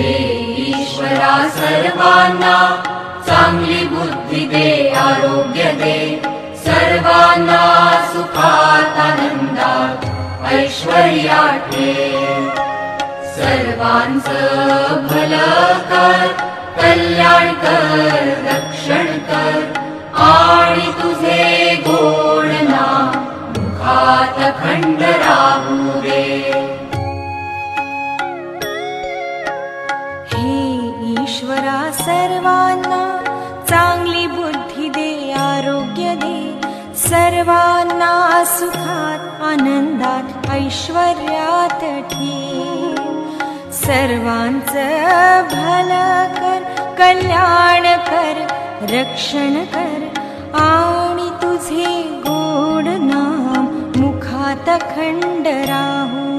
हे ईश्वरा सर्वांना चांगली बुद्धी दे, आरोग्य दे, सर्वांना सुखात आनंदात ऐश्वर्यात ठेव. सर्वांचं भलं कर, कल्याण कर, रक्षण कर, आणि तुझे गोड नाम मुखात अखंड राहू दे. हे ईश्वरा सर्वांना चांगली बुद्धी दे, आरोग्य दे, सर्वांना सुखात आनंदात ऐश्वर्यात ठेव. सर्वांचं भलं कर, कल्याण कर, रक्षण कर, आणि तुझे गोड नाम मुखात अखंड राहू